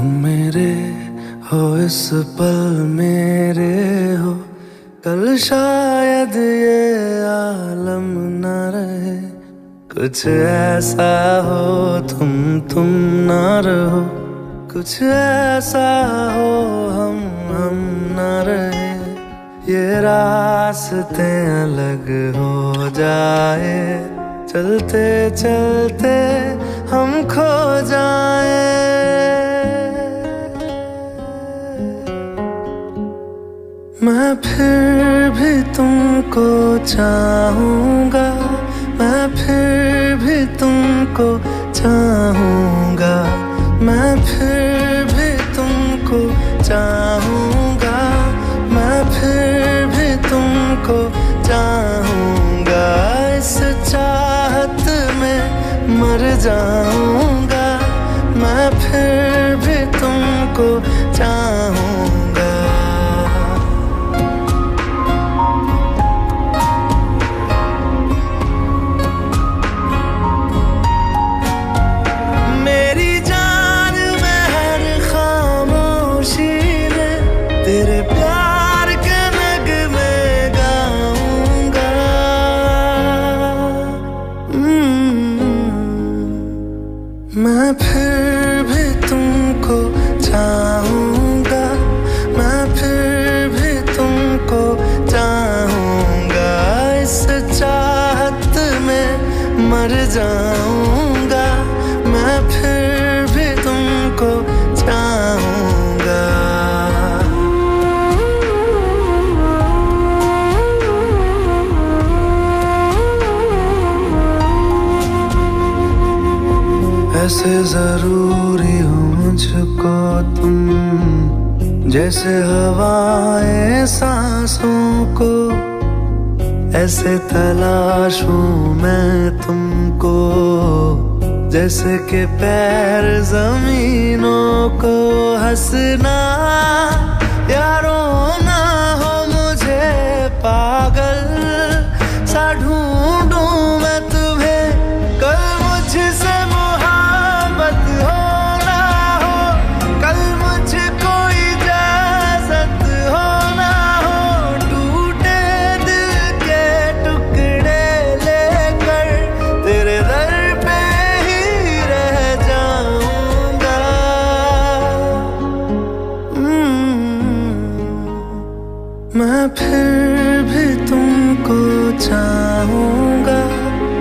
तुम मेरे हो इस पल मेरे हो, कल शायद ये आलम न रहे। कुछ ऐसा हो तुम ना रहो, कुछ ऐसा हो हम न रहे। ये रास्ते अलग हो जाए, चलते चलते हम खो जाए। मैं फिर भी तुमको चाहूँगा, मैं फिर भी तुमको चाहूँगा, मैं फिर भी तुमको चाहूँगा, मैं फिर भी तुमको चाहूँगा। इस चाहत में मर जाऊँगा, मैं फिर भी तुमको चाहूँगा। तेरे प्यार के नगमे गाऊंगा। मैं फिर भी तुमको चाहूँगा, मैं फिर भी तुमको चाहूँगा। इस चाहत में मर जाऊँगा, मैं फिर भी तुमको चाहूँगा। ऐसे जरूरी हो मुझको तुम, जैसे हवाएं सांसों को। ऐसे तलाशूं मैं तुमको, जैसे कि पैर जमीनों को। हंसना या रोना हो मुझे पागल सा ढूंढूं मैं तुम्हें। कल मुझसे मैं फिर भी तुमको चाहूँगा,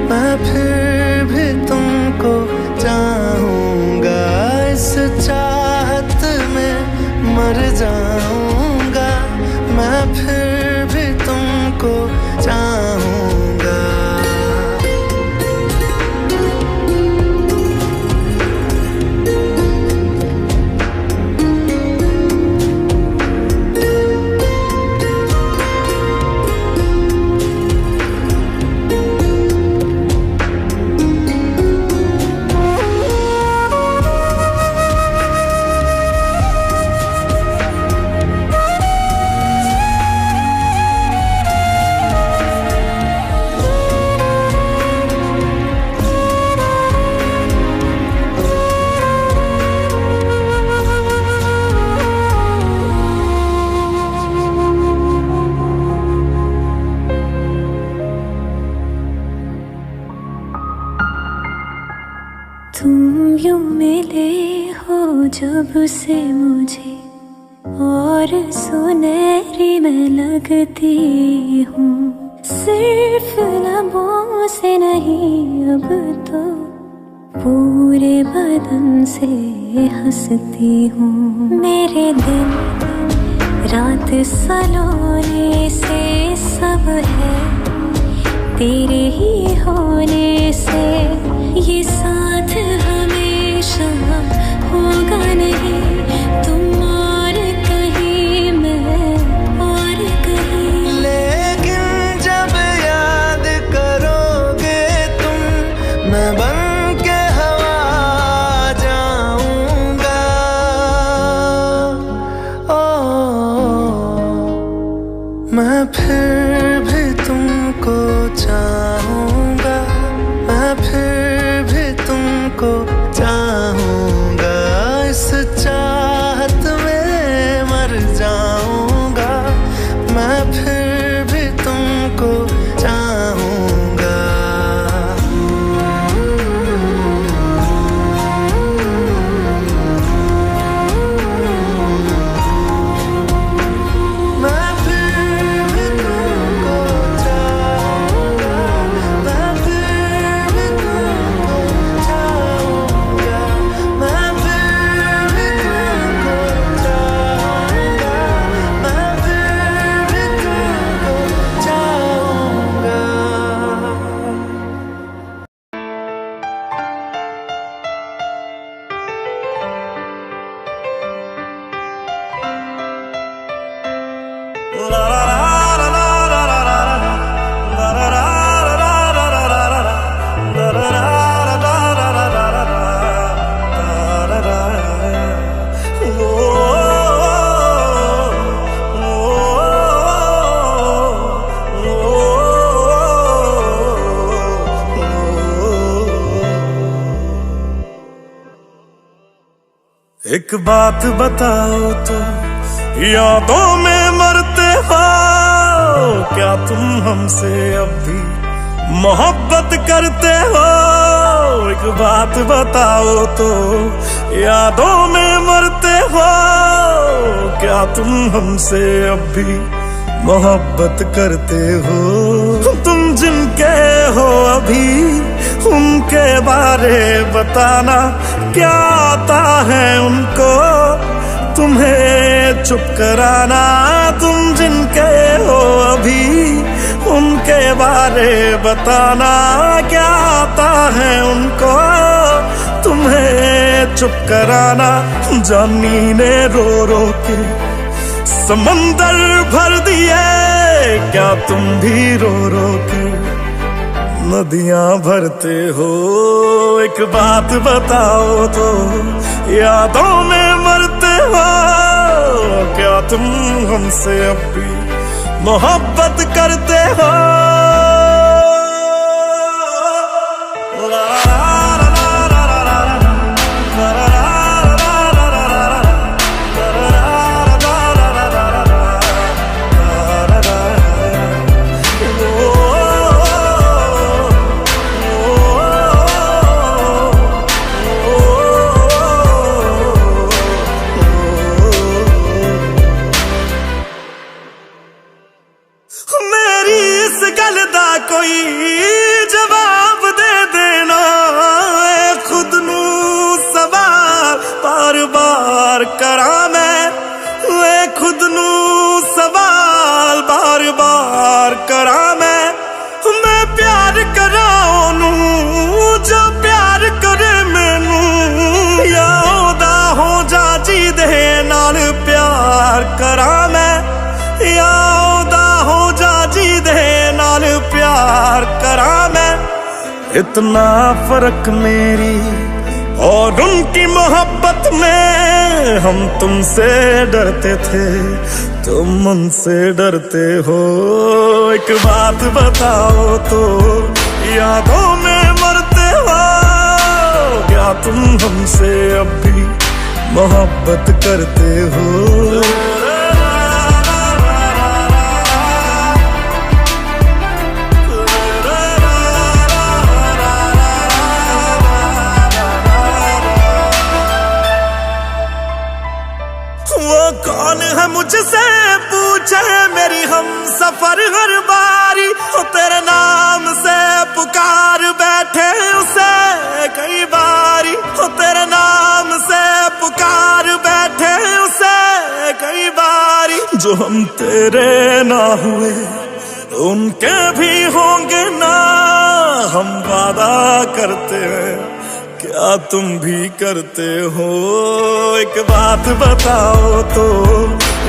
मैं फिर भी तुमको चाहूँगा। इस चाहत में मर जाऊँगा, मैं फिर भी तुमको चाहूँगा। तुम यूं मिले हो जब से मुझे, और सुनहरी मैं लगती हूँ। सिर्फ लबों से नहीं अब तो पूरे बदन से हंसती हूँ। मेरे दिन रात सलोने से सब है तेरे ही होने से। ये साथ हमेशा होगा नहीं, तुम और कहीं मैं और कहीं। लेकिन जब याद करोगे तुम, मैं बन के हवा जाऊंगा। मैं फिर भी तुमको चाहूँगा, मैं फिर भी तुमको एक बात बताओ तो, यादों में मरते हो क्या तुम हमसे अब भी मोहब्बत करते हो? एक बात बताओ तो, यादों में मरते हो क्या तुम हमसे अब भी मोहब्बत करते हो? तुम जिनके हो अभी उनके बारे बताना, क्या आता है उनको तुम्हें चुप कराना? तुम जिनके हो अभी उनके बारे बताना, क्या आता है उनको तुम्हें चुप कराना? जानी ने रो रो के समंदर भर दिए, क्या तुम भी रो रो के नदियां भरते हो? एक बात बताओ तो, यादों में मरते हो क्या तुम हमसे अब भी मोहब्बत करते हो? कोई जवाब दे देना, खुद नू सवाल बार बार करा मैं, खुद नू सवाल बार बार करा मैं प्यार करा ओनू जो प्यार करे मैनू, या ओदा हो जा जी दे नाल प्यार करा मैं, या ओदा हो जा जी दे नाल प्यार करा मैं। इतना फर्क मेरी और उनकी मोहब्बत में, हम तुमसे डरते थे तुम उनसे डरते हो। एक बात बताओ तो, यादों में मरते हो क्या तुम हमसे अब भी मोहब्बत करते हो? कौन है मुझसे पूछे मेरी हम सफर हर बारी, हो तेरे नाम से पुकार बैठे उसे कई बारी, हो तेरे नाम से पुकार बैठे उसे कई बारी। जो हम तेरे ना हुए उनके भी होंगे ना, हम वादा करते हैं क्या तुम भी करते हो? एक बात बताओ तो,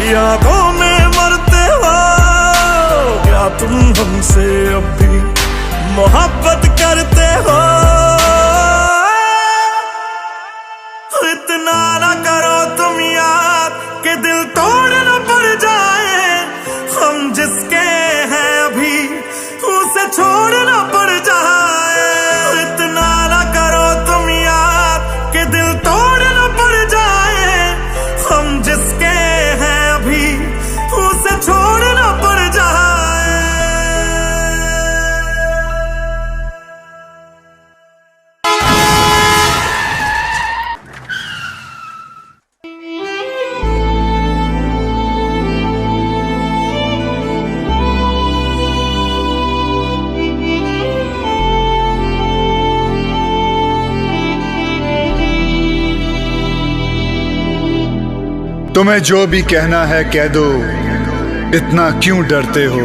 यादों में मरते हो क्या तुम हमसे अब भी मोहब्बत करते हो? इतना ना करो तुम याद कि दिल तोड़ न पड़ जाए, हम जिसके हैं अभी उसे छोड़ न पड़ जाए। इतना ना करो तुम याद कि दिल तोड़ न पड़ जाए, हम जिसके हैं अभी उसे छोड़ न पड़ जाए। तुम्हें जो भी कहना है कह दो, इतना क्यों डरते हो?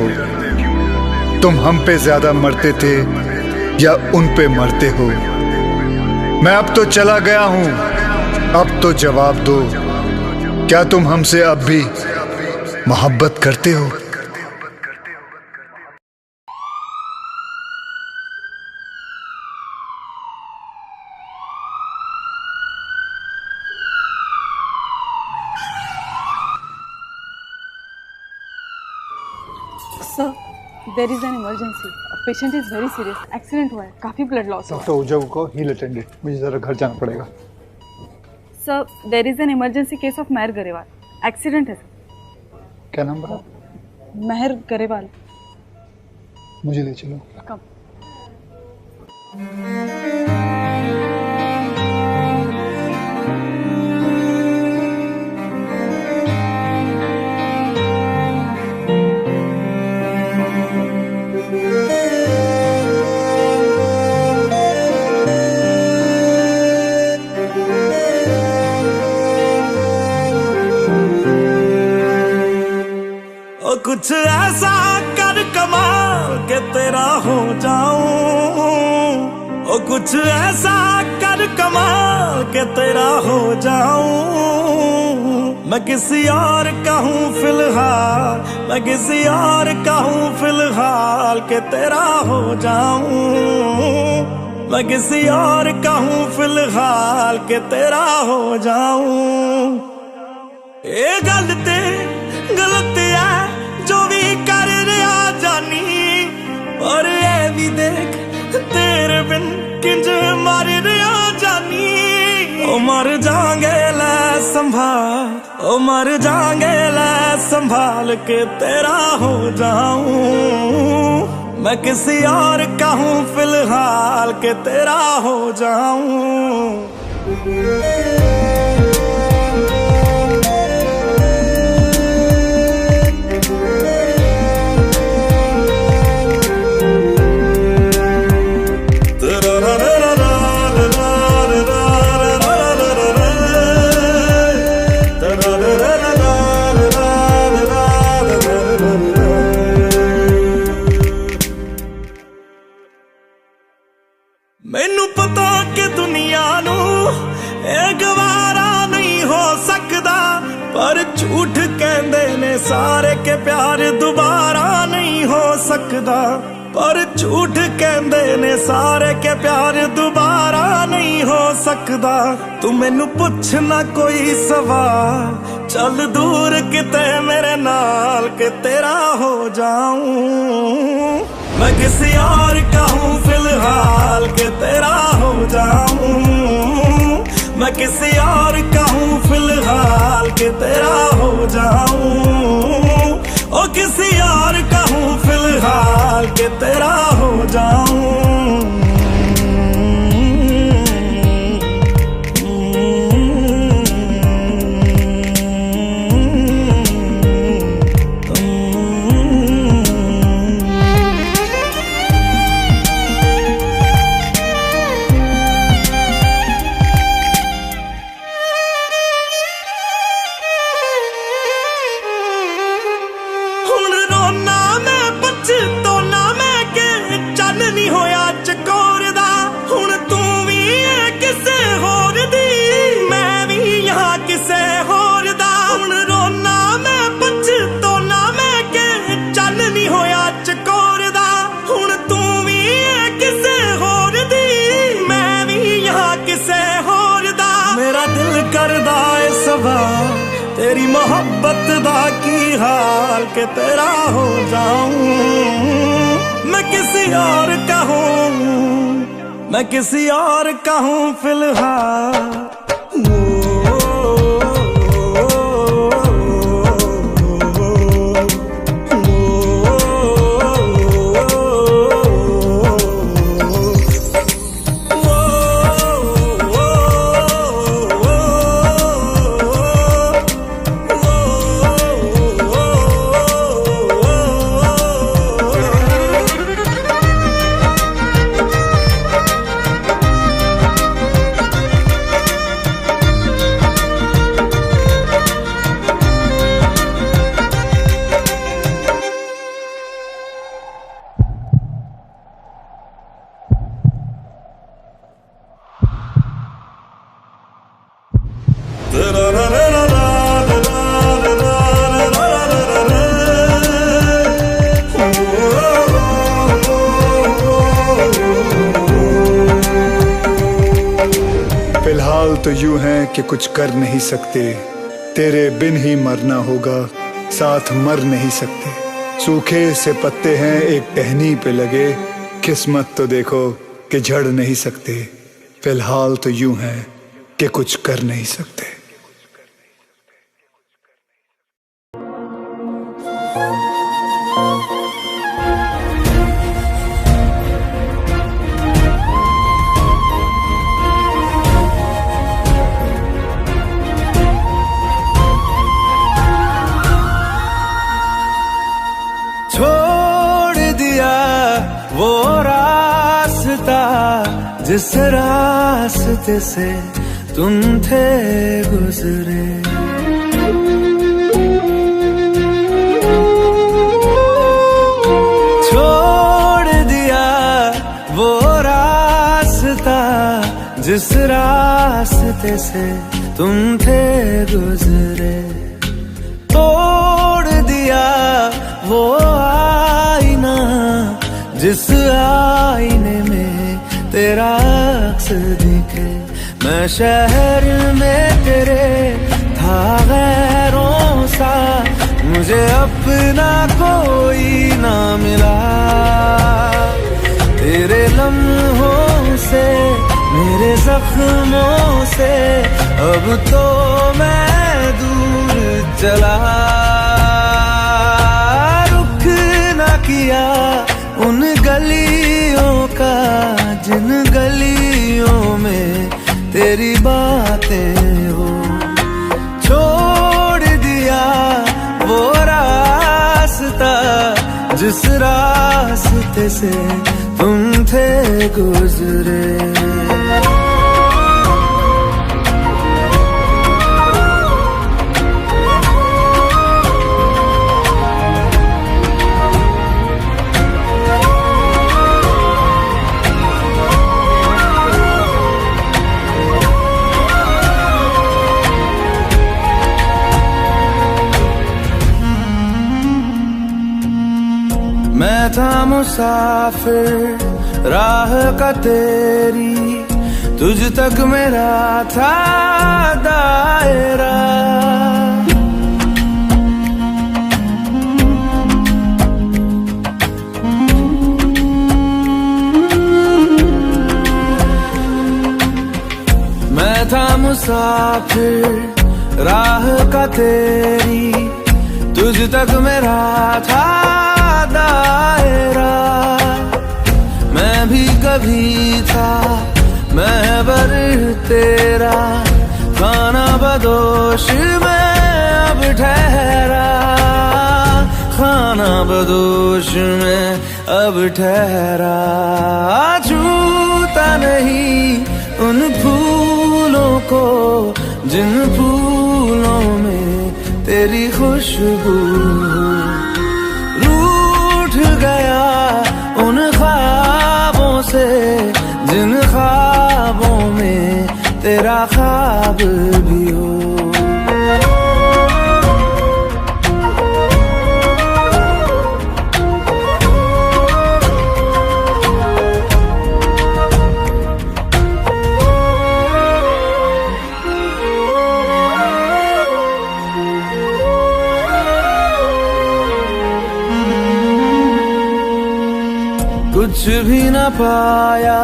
तुम हम पे ज्यादा मरते थे या उन पे मरते हो? मैं अब तो चला गया हूं, अब तो जवाब दो, क्या तुम हमसे अब भी मोहब्बत करते हो? Sir, there is an emergency, patient is very serious, accident हुआ है, काफी ब्लड लॉस हुआ है। डॉक्टर ओझा को हील अटेंडेड, मुझे जरा घर जाना पड़ेगा। Sir there is an emergency case of Mehar Grewal. Accident है सर। क्या नाम बता? मेहर गरेवाल। मुझे ले चलो। कम। कुछ ऐसा कर कमाल के तेरा हो जाऊं, ओ कुछ ऐसा कर कमाल के तेरा हो जाऊं। मैं किसी और का हूं फिलहाल, मैं किसी और का हूं फिलहाल के तेरा हो जाऊं। मैं किसी और का हूं फिलहाल के तेरा हो जाऊं। ये गलत है जो भी कर रहा जानी, और ये भी देख तेरे बिन किंज मर रहा जानी। ओ मर जाएंगे ले संभाल, ओ मर जाएंगे ले संभाल के तेरा हो जाऊं। मैं किसी और का हूं फिलहाल के तेरा हो जाऊं। मैनू पता कि दुनिया नू ये गवारा नहीं हो सकता, पर झूठ कहंदे ने सारे के प्यार दोबारा नहीं हो सकता। पर झूठ कहंदे ने सारे के प्यार दोबारा नहीं हो सकता। तू मैनू पुछ ना कोई सवाल, चल दूर किते मेरे नाल के तेरा हो जाऊं। मैं किसी और का हूं फिलहाल के तेरा हो जाऊं। मैं किसी और का हूं फिलहाल के तेरा हो जाऊं। ओ किसी और का हूं फिलहाल के तेरा हो जाऊं। तेरी मोहब्बत दा की हाल के तेरा हो जाऊं। मैं किसी और का हूं, मैं किसी और का हूं फिलहाल। फिलहाल तो यूं है कि कुछ कर नहीं सकते, तेरे बिन ही मरना होगा, साथ मर नहीं सकते। सूखे से पत्ते हैं एक टहनी पे लगे, किस्मत तो देखो कि झड़ नहीं सकते। फिलहाल तो यूं है कि कुछ कर नहीं सकते। छोड़ दिया वो रास्ता जिस रास्ते से तुम थे गुजरे। छोड़ दिया वो रास्ता जिस रास्ते से तुम थे गुजरे। तोड़ दिया वो आईना जिस आईने में तेरा अक्स दिखे। मैं शहर में तेरे था गैरों सा, मुझे अपना कोई ना मिला। तेरे लम्हों से मेरे जख्मों से अब तो मैं दूर चला। किया उन गलियों का जिन गलियों में तेरी बातें हो। छोड़ दिया वो रास्ता जिस रास्ते से तुम थे गुजरे। मैं था मुसाफिर राह का तेरी, तुझ तक मेरा था दायरा। मैं था मुसाफिर राह का तेरी, तुझ तक मेरा था दायरा। मैं भी कभी था महबर तेरा, खाना बदोश में अब ठहरा। खाना बदोश में अब ठहरा। छूता नहीं उन फूलों को जिन फूलों में तेरी खुशबू। गया उन ख्वाबों से जिन ख्वाबों में तेरा ख्वाब भी हो। कुछ भी न पाया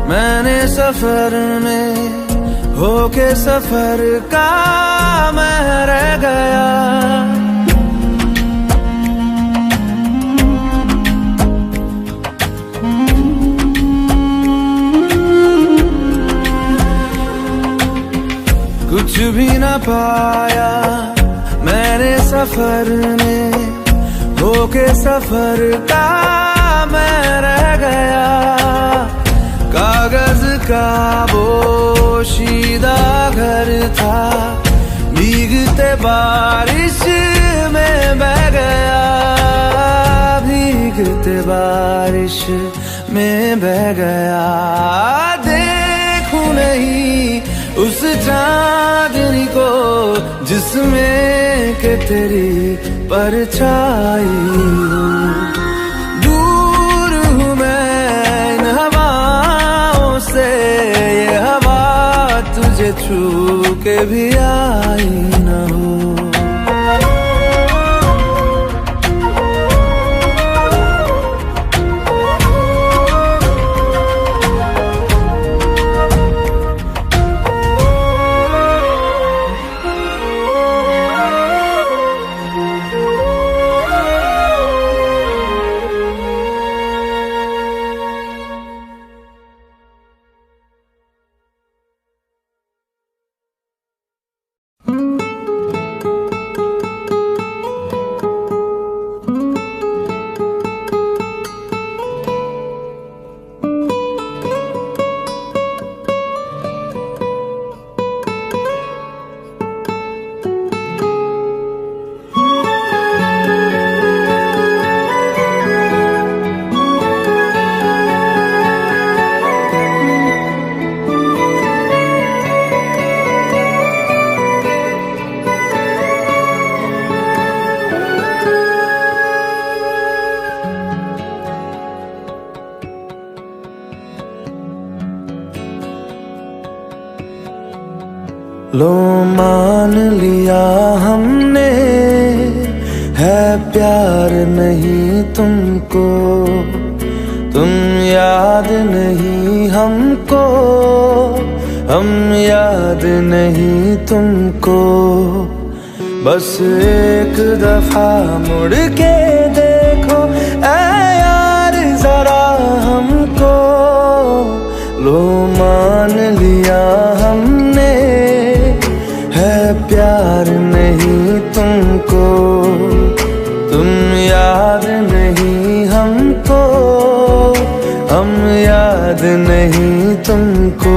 मैंने सफर में, होके सफर का मैं रह गया। कुछ भी न पाया मैंने सफर में, होके सफर का मैं रह गया। कागज का बोशीदा घर था, भीगते बारिश में बह गया। भीगते बारिश में बह गया। देखूं नहीं उस चांदनी को जिसमें के तेरी परछाई हो। दूर हूँ मैं इन हवाओं से, ये हवा तुझे छू के भी आई न हो। लो मान लिया हमने, है प्यार नहीं तुमको, तुम याद नहीं हमको, हम याद नहीं तुमको। बस एक दफा मुड़ के देखो ऐ यार जरा हमको, लो मान लिया हमने, है प्यार नहीं तुमको, तुम याद नहीं हमको, हम याद नहीं तुमको।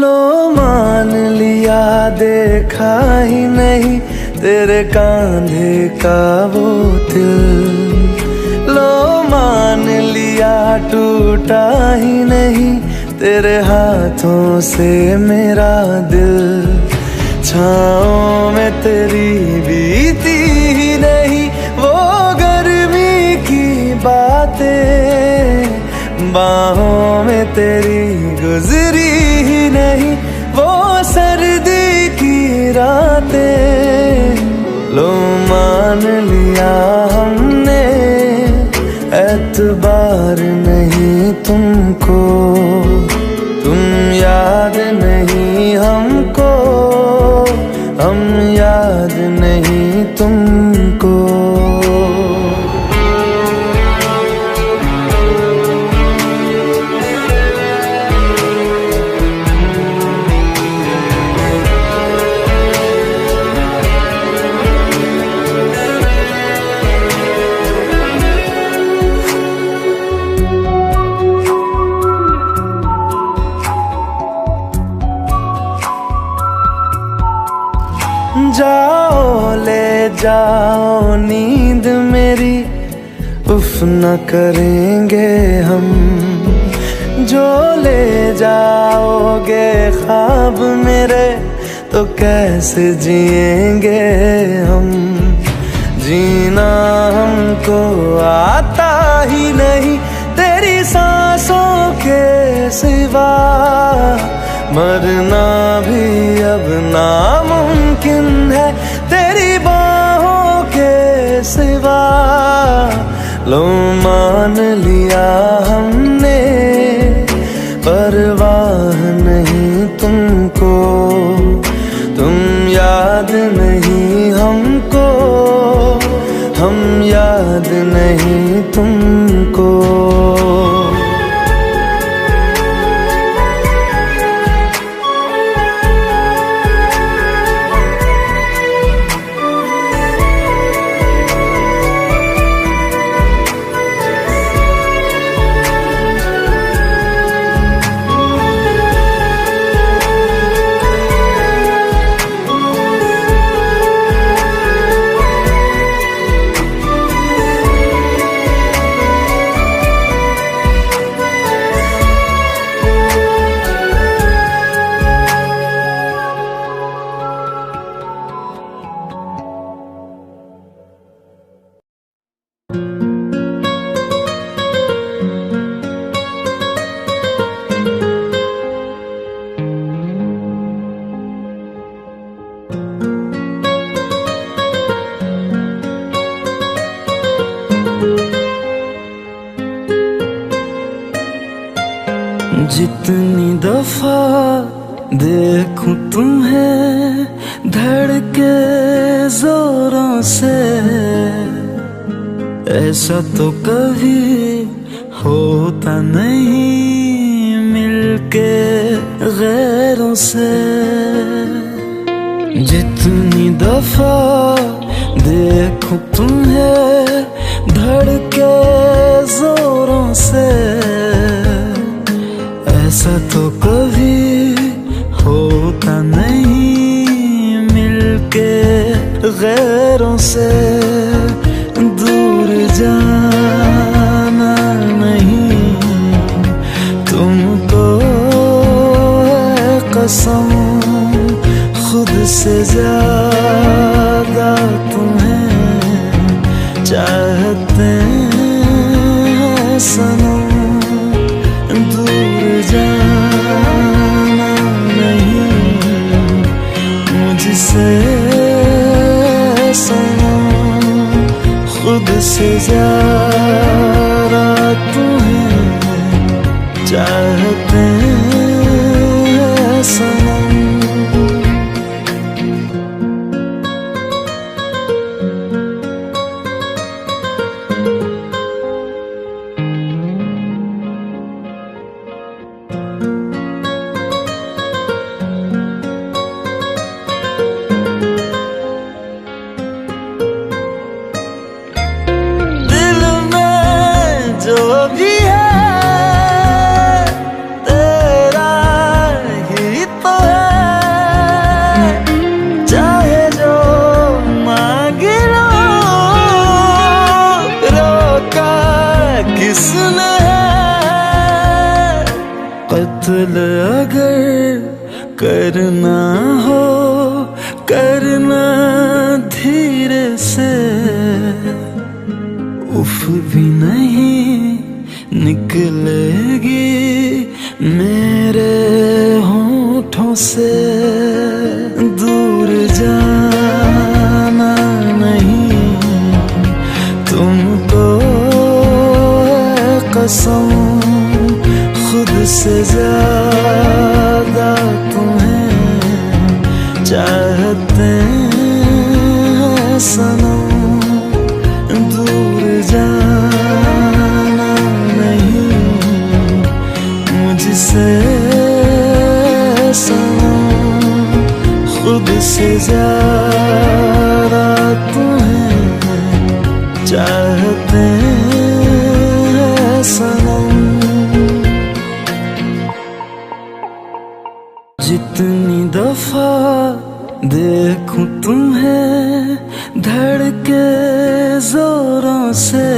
लो मान लिया देखा ही नहीं तेरे कांधे का वो दिल, लो मान लिया टूटा ही नहीं तेरे हाथों से मेरा दिल। छाँव में तेरी बीती ही नहीं वो गर्मी की बातें, बाहों में तेरी गुजरी ही नहीं वो सर्दी की रातें। लो मान लिया हमने, एतबार नहीं तुमको, तुम याद नहीं हमको, हम याद नहीं तुमको। जाओ ले जाओ नींद मेरी, उफ न करेंगे हम, जो ले जाओगे ख्वाब मेरे तो कैसे जिएंगे हम। जीना हमको आता ही नहीं तेरी सांसों के सिवा, मरना भी अब नामुमकिन है तेरी बाहों के सिवा। लो मान लिया हमने, परवाह नहीं तुमको, तुम याद नहीं हमको, हम याद नहीं तुमको। जितनी दफा देखूं तुम्हें धड़के जोरों से, ऐसा तो कभी होता नहीं मिलके गैरों से। जितनी दफा देखूं तुम्हें धड़के जोरों से, ऐसा तो कभी होता नहीं मिलके गैरों से। दूर जाना कसम खुद से ज्यादा तुम्हें चाहते हैं सनम। दूर जाना नहीं मुझसे सनम, खुद से ज्यादा तुम्हें चाहते हैं सनम। दिल में जो भी है तेरा ही तो है, चाहे जो मांग लो, रोका किसने है। कत्ल अगर करना हो करना धीरे से, उफ भी नहीं निकलेगी मेरे होठों से। दूर जाना नहीं तुमको है कसम, खुद से ज्यादा तुम्हें चाहते हैं सनम। दूर जाना नहीं मुझसे सनम, खुद से ज्यादा तुम्हें चाहते हैं सनम। जितनी दफा देखूं तुम्हें धड़के जोरों से,